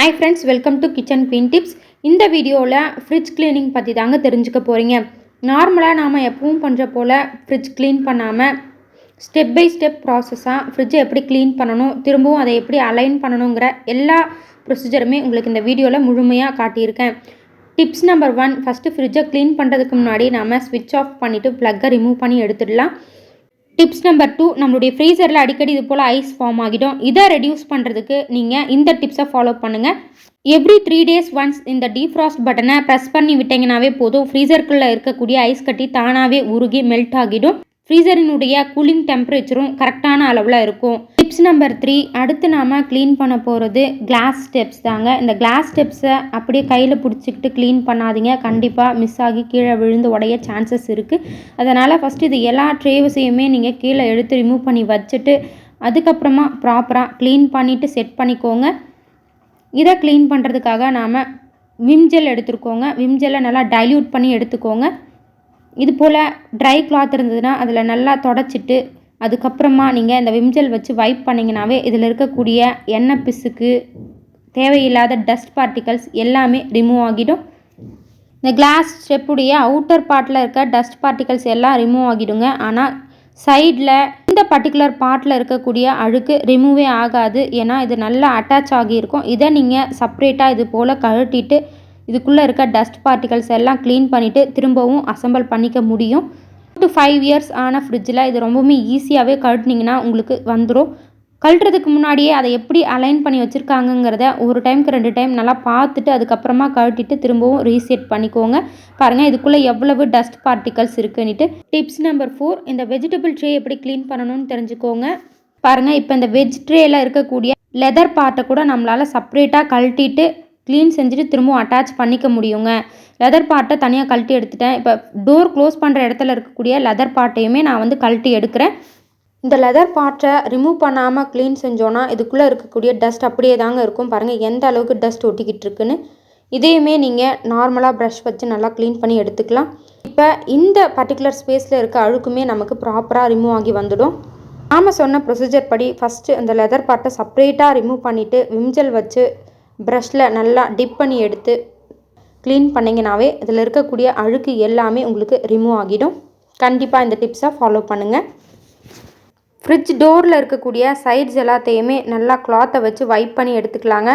Hi friends, welcome to kitchen queen tips. இந்த வீடியோவில் fridge cleaning பற்றி தாங்க தெரிஞ்சுக்க போகிறீங்க. நார்மலாக நாம் எப்பவும் பண்ணுற போல் ஃப்ரிட்ஜ் க்ளீன் பண்ணாமல் ஸ்டெப் பை ஸ்டெப் ப்ராசஸாக ஃப்ரிட்ஜை எப்படி க்ளீன் பண்ணணும், திரும்பவும் அதை எப்படி அலைன் பண்ணணுங்கிற எல்லா ப்ரொசீஜருமே உங்களுக்கு இந்த வீடியோவில் முழுமையாக காட்டியிருக்கேன். டிப்ஸ் நம்பர் 1, ஃபஸ்ட்டு ஃப்ரிட்ஜை க்ளீன் பண்ணுறதுக்கு முன்னாடி நாம் ஸ்விட்ச் ஆஃப் பண்ணிவிட்டு ப்ளக்கை ரிமூவ் பண்ணி எடுத்துடலாம். டிப்ஸ் நம்பர் 2, நம்மளுடைய ஃப்ரீசரில் அடிக்கடி இது போல் ஐஸ் ஃபார்ம் ஆகிடும். இதை ரெடியூஸ் பண்ணுறதுக்கு நீங்கள் இந்த டிப்ஸை ஃபாலோ பண்ணுங்கள். எவ்ரி 3 days ஒன்ஸ் இந்த டீஃப்ராஸ்ட் பட்டனை ப்ரெஸ் பண்ணி விட்டிங்கனாவே போதும், ஃப்ரீசருக்குள்ளே இருக்கக்கூடிய ஐஸ் கட்டி தானாகவே உருகி மெல்ட் ஆகிடும். ஃப்ரீசரினுடைய கூலிங் டெம்பரேச்சரும் கரெக்டான அளவில் இருக்கும். டிப்ஸ் நம்பர் 3, அடுத்து நாம் க்ளீன் பண்ண போகிறது கிளாஸ் ஸ்டெப்ஸ் தாங்க. இந்த கிளாஸ் ஸ்டெப்ஸை அப்படியே கையில் பிடிச்சிக்கிட்டு க்ளீன் பண்ணாதீங்க, கண்டிப்பாக மிஸ் ஆகி கீழே விழுந்து உடைய சான்சஸ் இருக்குது. அதனால் ஃபஸ்ட்டு இது எல்லா ட்ரேவஸையுமே நீங்கள் கீழே எடுத்து ரிமூவ் பண்ணி வச்சுட்டு அதுக்கப்புறமா ப்ராப்பராக க்ளீன் பண்ணிவிட்டு செட் பண்ணிக்கோங்க. இதை க்ளீன் பண்ணுறதுக்காக நாம் விம் ஜெல் எடுத்துருக்கோங்க. விம் ஜெல்லை நல்லா டைல்யூட் பண்ணி எடுத்துக்கோங்க. இது போல் ட்ரை கிளாத் இருந்ததுன்னா அதில் நல்லா தொடச்சிட்டு அதுக்கப்புறமா நீங்கள் இந்த விம் ஜெல் வச்சு வைப் பண்ணிங்கனாவே இதில் இருக்கக்கூடிய எண்ணெய் பிசுக்கு, தேவையில்லாத டஸ்ட் பார்ட்டிகல்ஸ் எல்லாமே ரிமூவ் ஆகிடும். இந்த கிளாஸ் ஸ்டெப்புடைய அவுட்டர் பார்ட்டில் இருக்க டஸ்ட் பார்ட்டிகல்ஸ் எல்லாம் ரிமூவ் ஆகிடுங்க. ஆனால் சைடில் இந்த பர்டிகுலர் பார்ட்டில் இருக்கக்கூடிய அழுக்கு ரிமூவே ஆகாது. ஏன்னா இது நல்லா அட்டாச் ஆகியிருக்கும். இதை நீங்கள் செப்ரேட்டாக இது போல் கழட்டிட்டு இதுக்குள்ளே இருக்க டஸ்ட் பார்ட்டிகல்ஸ் எல்லாம் க்ளீன் பண்ணிவிட்டு திரும்பவும் அசம்பிள் பண்ணிக்க முடியும். 2 to 5 years ஆன ஃப்ரிட்ஜில் இது ரொம்பவுமே ஈஸியாகவே கழட்டினீங்கன்னா உங்களுக்கு வந்துடும். கழட்டுறதுக்கு முன்னாடியே அதை எப்படி அலைன் பண்ணி வச்சுருக்காங்கங்கிறத ஒரு டைமுக்கு 2 டைம் நல்லா பார்த்துட்டு அதுக்கப்புறமா கழட்டிட்டு திரும்பவும் ரீசெட் பண்ணிக்கோங்க. பாருங்கள் இதுக்குள்ளே எவ்வளவு டஸ்ட் பார்ட்டிகல்ஸ் இருக்குன்னுட்டு. டிப்ஸ் நம்பர் 4, இந்த வெஜிடபிள் ட்ரே எப்படி க்ளீன் பண்ணணும்னு தெரிஞ்சுக்கோங்க. பாருங்கள், இப்போ இந்த வெஜ் ட்ரேயில் இருக்கக்கூடிய லெதர் பார்ட்டை கூட நம்மளால் செப்ரேட்டாக கழட்டிட்டு க்ளீன் செஞ்சுட்டு திரும்பவும் அட்டாச் பண்ணிக்க முடியுங்க. லெதர் பார்ட்டை தனியாக கழட்டி எடுத்துட்டேன். இப்போ டோர் க்ளோஸ் பண்ணுற இடத்துல இருக்கக்கூடிய லெதர் பார்ட்டையுமே நான் கழட்டி எடுக்கிறேன். இந்த லெதர் பார்ட்டை ரிமூவ் பண்ணாமல் க்ளீன் செஞ்சோன்னா இதுக்குள்ளே இருக்கக்கூடிய டஸ்ட் அப்படியே தாங்க இருக்கும். பாருங்கள் எந்த அளவுக்கு டஸ்ட் ஒட்டிக்கிட்டு இருக்குன்னு. இதையுமே நீங்கள் நார்மலாக ப்ரஷ் வச்சு நல்லா க்ளீன் பண்ணி எடுத்துக்கலாம். இப்போ இந்த பர்டிகுலர் ஸ்பேஸில் இருக்க அழுக்குமே நமக்கு ப்ராப்பராக ரிமூவ் ஆகி வந்துடும். நாம் சொன்ன ப்ரொசீஜர் படி ஃபஸ்ட்டு அந்த லெதர் பார்ட்டை செப்ரேட்டாக ரிமூவ் பண்ணிவிட்டு விம்ஜெல் வச்சு ப்ரஷில் நல்லா டிப் பண்ணி எடுத்து க்ளீன் பண்ணிங்கனாவே இதில் இருக்கக்கூடிய அழுக்கு எல்லாமே உங்களுக்கு ரிமூவ் ஆகிடும். கண்டிப்பாக இந்த டிப்ஸை ஃபாலோ பண்ணுங்கள். ஃப்ரிட்ஜ் டோரில் இருக்கக்கூடிய சைட்ஸ் எல்லாத்தையுமே நல்லா கிளாத்தை வச்சு வைப் பண்ணி எடுத்துக்கலாங்க.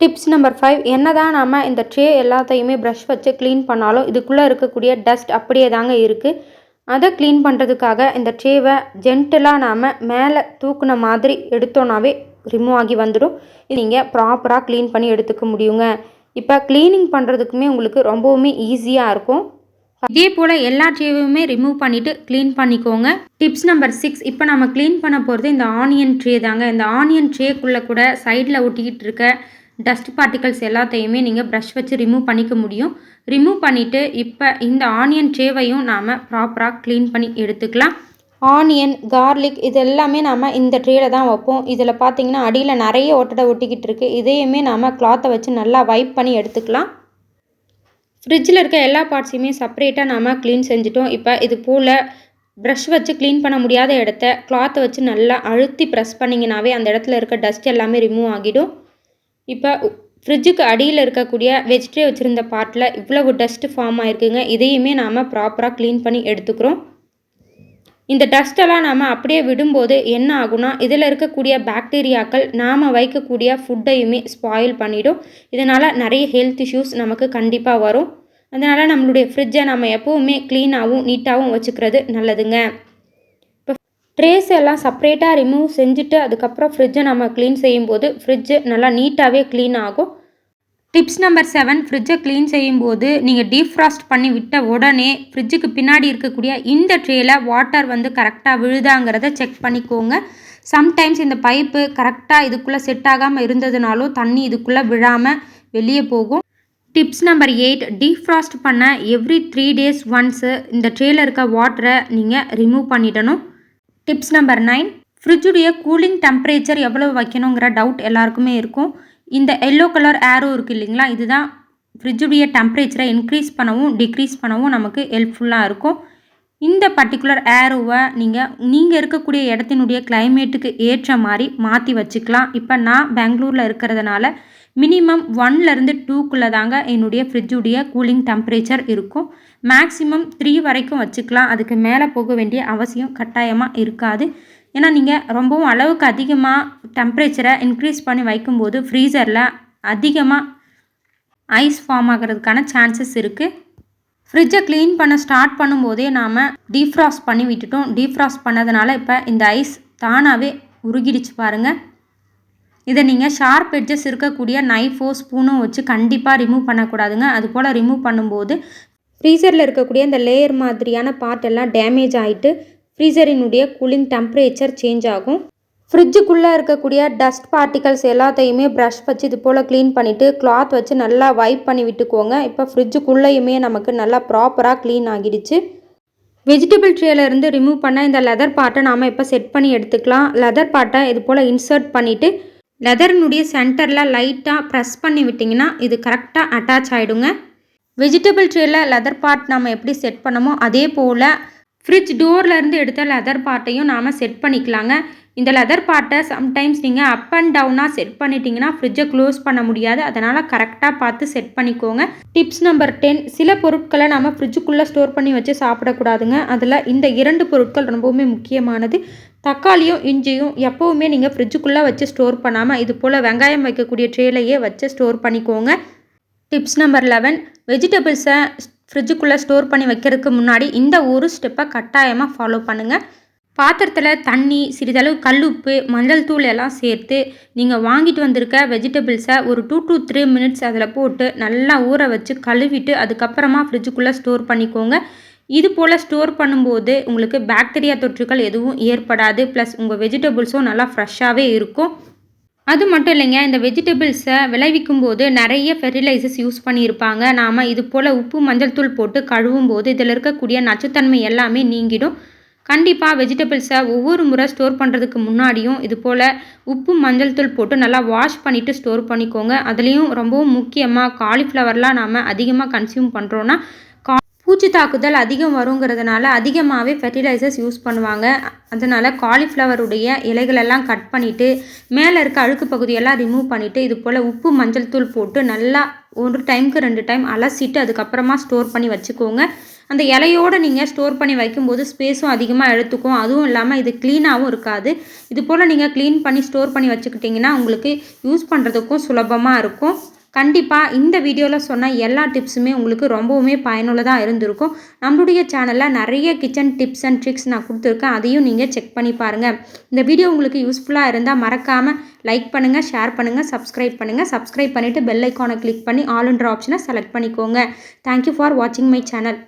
டிப்ஸ் நம்பர் 5, என்ன தான் நாம் இந்த ட்ரே எல்லாத்தையுமே ப்ரஷ் வச்சு க்ளீன் பண்ணாலும் இதுக்குள்ளே இருக்கக்கூடிய டஸ்ட் அப்படியே தாங்க இருக்குது. அதை க்ளீன் பண்ணுறதுக்காக இந்த ட்ரேவை ஜென்டலாக நாம் மேலே தூக்குன மாதிரி எடுத்தோன்னாவே ரிமூவ் ஆகி வந்துடும். நீங்கள் ப்ராப்பராக க்ளீன் பண்ணி எடுத்துக்க முடியுங்க. இப்போ க்ளீனிங் பண்ணுறதுக்குமே உங்களுக்கு ரொம்பவுமே ஈஸியாக இருக்கும். இதே போல் எல்லா ட்ரேவையுமே ரிமூவ் பண்ணிவிட்டு க்ளீன் பண்ணிக்கோங்க. டிப்ஸ் நம்பர் 6, இப்போ நம்ம க்ளீன் பண்ண போகிறது இந்த ஆனியன் ட்ரே தாங்க. இந்த ஆனியன் ட்ரேக்குள்ளே கூட சைடில் ஒட்டிக்கிட்டு இருக்க டஸ்ட் பார்ட்டிகல்ஸ் எல்லாத்தையுமே நீங்கள் ப்ரஷ் வச்சு ரிமூவ் பண்ணிக்க முடியும். ரிமூவ் பண்ணிவிட்டு இப்போ இந்த ஆனியன் ட்ரேவையும் நாம் ப்ராப்பராக க்ளீன் பண்ணி எடுத்துக்கலாம். ஆனியன், கார்லிக் இது எல்லாமே நாம் இந்த ட்ரேயில் தான் வைப்போம். இதில் பார்த்திங்கன்னா அடியில் நிறைய ஒட்டிக்கிட்டு இருக்குது. இதையுமே நாம் கிளாத்தை வச்சு நல்லா வைப் பண்ணி எடுத்துக்கலாம். ஃப்ரிட்ஜில் இருக்க எல்லா பார்ட்ஸையுமே செப்ரேட்டாக நாம் க்ளீன் செஞ்சுட்டோம். இப்போ இது போல் ப்ரஷ் வச்சு க்ளீன் பண்ண முடியாத இடத்த கிளாத்தை வச்சு நல்லா அழுத்தி ப்ரெஸ் பண்ணிங்கனாவே அந்த இடத்துல இருக்க டஸ்ட் எல்லாமே ரிமூவ் ஆகிடும். இப்போ ஃப்ரிட்ஜுக்கு அடியில் இருக்கக்கூடிய வெஜ் ட்ரே வச்சுருந்த பார்ட்டில் இவ்வளவு டஸ்ட்டு ஃபார்ம் ஆகிருக்குங்க. இதையுமே நாம் ப்ராப்பராக க்ளீன் பண்ணி எடுத்துக்கிறோம். இந்த டஸ்ட்டெல்லாம் நாம் அப்படியே விடும்போது என்ன ஆகுனா இதில் இருக்கக்கூடிய பாக்டீரியாக்கள் நாம் வைக்கக்கூடிய ஃபுட்டையுமே ஸ்பாயில் பண்ணிடும். இதனால் நிறைய ஹெல்த் இஷ்யூஸ் நமக்கு கண்டிப்பாக வரும். அதனால் நம்மளுடைய ஃப்ரிட்ஜை நம்ம எப்போவுமே க்ளீனாகவும் நீட்டாகவும் வச்சுக்கிறது நல்லதுங்க. இப்போ ட்ரேஸ் எல்லாம் செப்ரேட்டாக ரிமூவ் செஞ்சுட்டு அதுக்கப்புறம் ஃப்ரிட்ஜை நம்ம க்ளீன் செய்யும்போது ஃப்ரிட்ஜு நல்லா நீட்டாகவே க்ளீன் ஆகும். டிப்ஸ் நம்பர் 7, ஃப்ரிட்ஜை க்ளீன் செய்யும்போது நீங்கள் டீஃப்ராஸ்ட் பண்ணி விட்ட உடனே ஃப்ரிட்ஜுக்கு பின்னாடி இருக்கக்கூடிய இந்த ட்ரேயில் வாட்டர் கரெக்டாக விழுதாங்கிறத செக் பண்ணிக்கோங்க. சம்டைம்ஸ் இந்த பைப்பு கரெக்டாக இதுக்குள்ளே செட் ஆகாமல் இருந்ததுனாலும் தண்ணி இதுக்குள்ளே விழாமல் வெளியே போகும். டிப்ஸ் நம்பர் 8, டீஃப்ராஸ்ட் பண்ண எவ்ரி 3 days ஒன்ஸு இந்த ட்ரேயில் இருக்க வாட்டரை நீங்கள் ரிமூவ் பண்ணிடணும். டிப்ஸ் நம்பர் 9, ஃப்ரிட்ஜுடைய கூலிங் டெம்பரேச்சர் எவ்வளோ வைக்கணுங்கிற டவுட் எல்லாருக்குமே இருக்கும். இந்த எல்லோ கலர் ஏரோ இருக்குது இல்லைங்களா, இதுதான் ஃப்ரிட்ஜுடைய டெம்பரேச்சரை இன்க்ரீஸ் பண்ணவும் டிக்ரீஸ் பண்ணவும் நமக்கு ஹெல்ப்ஃபுல்லாக இருக்கும். இந்த பர்டிகுலர் ஏரோவை நீங்கள் இருக்கக்கூடிய இடத்தினுடைய கிளைமேட்டுக்கு ஏற்ற மாதிரி மாற்றி வச்சுக்கலாம். இப்போ நான் பெங்களூரில் இருக்கிறதுனால மினிமம் 1லேருந்து 2க்குள்ளே தாங்க என்னுடைய ஃப்ரிட்ஜுடைய கூலிங் டெம்பரேச்சர் இருக்கும். மேக்ஸிமம் 3 வரைக்கும் வச்சுக்கலாம். அதுக்கு மேலே போக வேண்டிய அவசியம் கட்டாயமாக இருக்காது. ஏன்னா நீங்கள் ரொம்பவும் அளவுக்கு அதிகமாக டெம்பரேச்சரை இன்க்ரீஸ் பண்ணி வைக்கும்போது ஃப்ரீசரில் அதிகமாக ஐஸ் ஃபார்ம் ஆகிறதுக்கான சான்சஸ் இருக்குது. ஃப்ரிட்ஜை க்ளீன் பண்ண ஸ்டார்ட் பண்ணும்போதே நாம் டீஃப்ராஸ்ட் பண்ணி விட்டுட்டோம். டீஃப்ராஸ்ட் பண்ணதுனால இப்போ இந்த ஐஸ் தானாகவே உருகிடுச்சு பாருங்கள். இதை நீங்கள் ஷார்ப் எட்ஜஸ் இருக்கக்கூடிய நைஃபோ ஸ்பூனோ வச்சு கண்டிப்பாக ரிமூவ் பண்ணக்கூடாதுங்க. அதுபோல் ரிமூவ் பண்ணும்போது ஃப்ரீசரில் இருக்கக்கூடிய இந்த லேயர் மாதிரியான பார்ட் எல்லாம் டேமேஜ் ஆகிட்டு ஃப்ரீசரினுடைய கூலிங் டெம்பரேச்சர் சேஞ்ச் ஆகும். ஃப்ரிட்ஜுக்குள்ளே இருக்கக்கூடிய டஸ்ட் பார்ட்டிகல்ஸ் எல்லாத்தையுமே ப்ரஷ் வச்சு இது போல் க்ளீன் பண்ணிவிட்டு கிளாத் வச்சு நல்லா வைப் பண்ணி விட்டுக்கோங்க. இப்போ ஃப்ரிட்ஜுக்குள்ளேயுமே நமக்கு நல்லா ப்ராப்பராக க்ளீன் ஆகிடுச்சு. வெஜிடபிள் ட்ரேலேருந்து ரிமூவ் பண்ண இந்த லெதர் பார்ட்டை நாம் இப்போ செட் பண்ணி எடுத்துக்கலாம். லெதர் பார்ட்டை இது போல் இன்சர்ட் பண்ணிவிட்டு லெதரினுடைய சென்டரில் லைட்டாக ப்ரெஸ் பண்ணி விட்டிங்கன்னா இது கரெக்டாக அட்டாச் ஆகிடுங்க. வெஜிடபிள் ட்ரேயில் லெதர் பார்ட் நம்ம எப்படி செட் பண்ணமோ அதே போல் ஃப்ரிட்ஜ் டோர்லேருந்து எடுத்த லெதர் பார்ட்டையும் நாம் செட் பண்ணிக்கலாங்க. இந்த லெதர் பார்ட்டை சம்டைம்ஸ் நீங்கள் அப் அண்ட் டவுனாக செட் பண்ணிட்டீங்கன்னா ஃப்ரிட்ஜை க்ளோஸ் பண்ண முடியாது. அதனால் கரெக்டாக பார்த்து செட் பண்ணிக்கோங்க. டிப்ஸ் நம்பர் 10, சில பொருட்களை நம்ம ஃப்ரிட்ஜுக்குள்ளே ஸ்டோர் பண்ணி வச்சு சாப்பிடக்கூடாதுங்க. அதில் இந்த 2 பொருட்கள் ரொம்பவுமே முக்கியமானது. தக்காளியும் இஞ்சியும் எப்போவுமே நீங்கள் ஃப்ரிட்ஜுக்குள்ளே வச்சு ஸ்டோர் பண்ணாமல் இது போல் வெங்காயம் வைக்கக்கூடிய ட்ரேலையே வச்சு ஸ்டோர் பண்ணிக்கோங்க. டிப்ஸ் நம்பர் 11, வெஜிடபிள்ஸை ஃப்ரிட்ஜுக்குள்ளே ஸ்டோர் பண்ணி வைக்கிறதுக்கு முன்னாடி இந்த ஒரு ஸ்டெப்பை கட்டாயமாக ஃபாலோ பண்ணுங்கள். பாத்திரத்தில் தண்ணி, சிறிதளவு கல்லுப்பு, மஞ்சள் தூள் எல்லாம் சேர்த்து நீங்கள் வாங்கிட்டு வந்திருக்க வெஜிடபிள்ஸை ஒரு 2 to 3 minutes அதில் போட்டு நல்லா ஊற வச்சு கழுவிட்டு அதுக்கப்புறமா ஃப்ரிட்ஜுக்குள்ளே ஸ்டோர் பண்ணிக்கோங்க. இது போல் ஸ்டோர் பண்ணும்போது உங்களுக்கு பாக்டீரியா தொற்றுகள் எதுவும் ஏற்படாது. ப்ளஸ் உங்கள் வெஜிடபிள்ஸும் நல்லா ஃப்ரெஷ்ஷாகவே இருக்கும். அது மட்டும் இல்லைங்க, இந்த வெஜிடபிள்ஸை விளைவிக்கும் போது நிறைய ஃபெர்டிலைசர்ஸ் யூஸ் பண்ணியிருப்பாங்க. நாம் இது போல் உப்பு மஞ்சள் தூள் போட்டு கழுவும் போது இதில் இருக்கக்கூடிய நச்சுத்தன்மை எல்லாமே நீங்கிடும். கண்டிப்பாக வெஜிடபிள்ஸை ஒவ்வொரு முறை ஸ்டோர் பண்ணுறதுக்கு முன்னாடியும் இது போல் உப்பு மஞ்சள் தூள் போட்டு நல்லா வாஷ் பண்ணிவிட்டு ஸ்டோர் பண்ணிக்கோங்க. அதுலேயும் ரொம்பவும் முக்கியமாக காலிஃப்ளவர்லாம் நாம் அதிகமாக கன்சியூம் பண்ணுறோன்னா பூச்சி தாக்குதல் அதிகம் வருங்கிறதுனால அதிகமாகவே ஃபெர்டிலைசர்ஸ் யூஸ் பண்ணுவாங்க. அதனால் காலிஃப்ளவருடைய இலைகளெல்லாம் கட் பண்ணிவிட்டு மேலே இருக்க அழுக்கு பகுதியெல்லாம் ரிமூவ் பண்ணிவிட்டு இது போல் உப்பு மஞ்சள் தூள் போட்டு நல்லா 1 டைமுக்கு 2 டைம் அலசிட்டு அதுக்கப்புறமா ஸ்டோர் பண்ணி வச்சுக்கோங்க. அந்த இலையோடு நீங்கள் ஸ்டோர் பண்ணி வைக்கும்போது ஸ்பேஸும் அதிகமாக எடுத்துக்கும். அதுவும் இல்லாமல் இது க்ளீனாகவும் இருக்காது. இது போல் நீங்கள் க்ளீன் பண்ணி ஸ்டோர் பண்ணி வச்சுக்கிட்டிங்கன்னா உங்களுக்கு யூஸ் பண்ணுறதுக்கும் சுலபமாக இருக்கும். கண்டிப்பாக இந்த வீடியோவில் சொன்ன எல்லா டிப்ஸுமே உங்களுக்கு ரொம்பவுமே பயனுள்ளதாக இருந்திருக்கும். நம்மளுடைய சேனலில் நிறைய கிச்சன் டிப்ஸ் அண்ட் ட்ரிக்ஸ் நான் கொடுத்துருக்கேன். அதையும் நீங்கள் செக் பண்ணி பாருங்கள். இந்த வீடியோ உங்களுக்கு யூஸ்ஃபுல்லாக இருந்தால் மறக்காமல் லைக் பண்ணுங்கள், ஷேர் பண்ணுங்கள், சப்ஸ்கிரைப் பண்ணுங்கள். சப்ஸ்கிரைப் பண்ணிவிட்டு பெல் ஐக்கானை கிளிக் பண்ணி ஆல்ன்ற ஆப்ஷனை செலக்ட் பண்ணிக்கோங்க. தேங்க்யூ ஃபார் வாட்சிங் மை சேனல்.